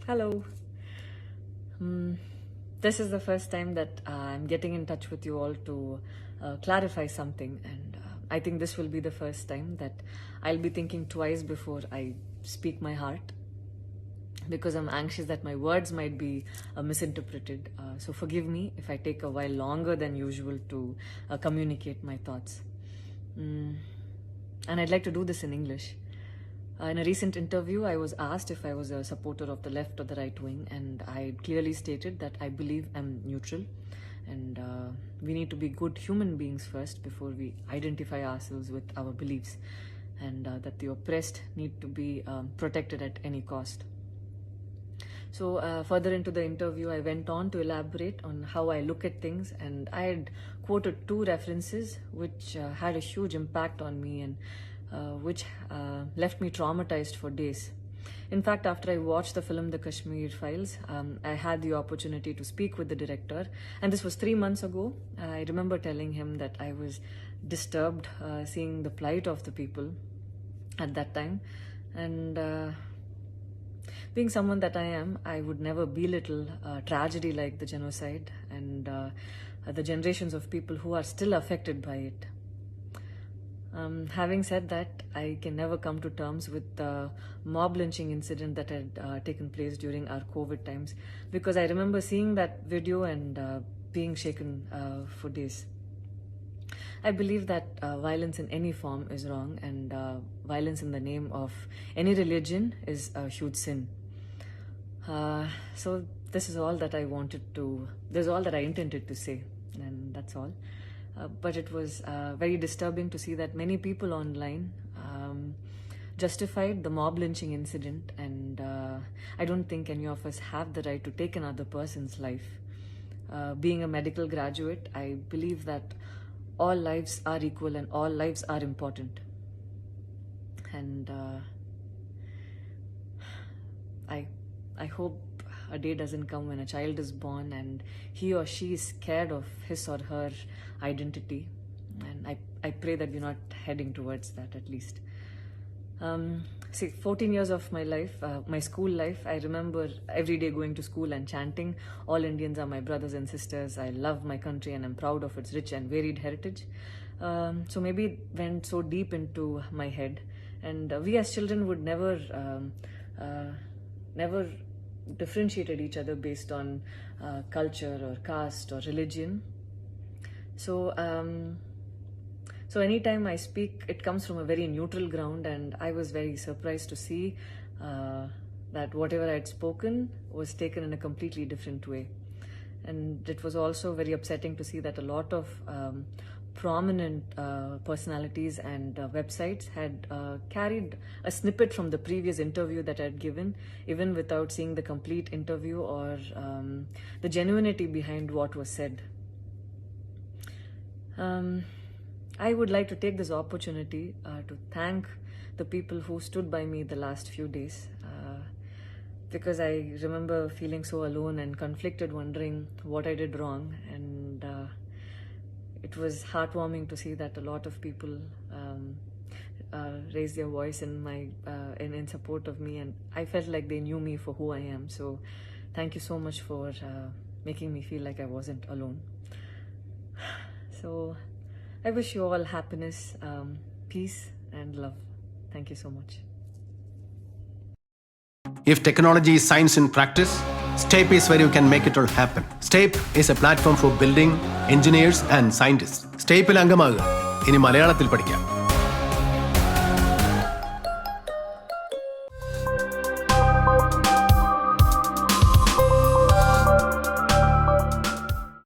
Hello. This is the first time that I'm getting in touch with you all to clarify something, and I think this will be the first time that I'll be thinking twice before I speak my heart, because I'm anxious that my words might be misinterpreted. So forgive me if I take a while longer than usual to communicate my thoughts. And I'd like to do this in English. In a recent interview, I was asked if I was a supporter of the left or the right wing, and I clearly stated that I believe I'm neutral, and we need to be good human beings first before we identify ourselves with our beliefs, and that the oppressed need to be protected at any cost. So further into the interview, I went on to elaborate on how I look at things, and I had quoted two references which had a huge impact on me, and which left me traumatized for days. In fact, after I watched the film The Kashmir Files, I had the opportunity to speak with the director, and this was 3 months ago. I remember telling him that I was disturbed seeing the plight of the people at that time, and being someone that I am, I would never belittle tragedy like the genocide and the generations of people who are still affected by it. Having said that, I can never come to terms with the mob lynching incident that had taken place during our COVID times, because I remember seeing that video and being shaken for days. I believe that violence in any form is wrong, and violence in the name of any religion is a huge sin. So this is all that I intended to say, and that's all. But it was very disturbing to see that many people online justified the mob lynching incident, and I don't think any of us have the right to take another person's life. Being a medical graduate, I believe that all lives are equal and all lives are important. And I hope a day doesn't come when a child is born and he or she is scared of his or her identity. And I pray that we're not heading towards that, at least. 14 years of my life, my school life, I remember every day going to school and chanting, "All Indians are my brothers and sisters. I love my country and I'm proud of its rich and varied heritage." So maybe it went so deep into my head. And we as children would never differentiated each other based on culture or caste or religion. So anytime I speak, it comes from a very neutral ground, and I was very surprised to see that whatever I had spoken was taken in a completely different way. And it was also very upsetting to see that a lot of prominent personalities and websites had carried a snippet from the previous interview that I had given, even without seeing the complete interview or the genuinity behind what was said. I would like to take this opportunity to thank the people who stood by me the last few days, because I remember feeling so alone and conflicted, wondering what I did wrong, and it was heartwarming to see that a lot of people raised their voice in support of me, and I felt like they knew me for who I am. So thank you so much for making me feel like I wasn't alone. So I wish you all happiness, peace and love. Thank you so much. If technology is science in practice, STAPE is where you can make it all happen. STAPE is a platform for building engineers and scientists. STAPE-ൽ അംഗമാകുക. ഇനി മലയാളത്തിൽ പഠിക്കാം.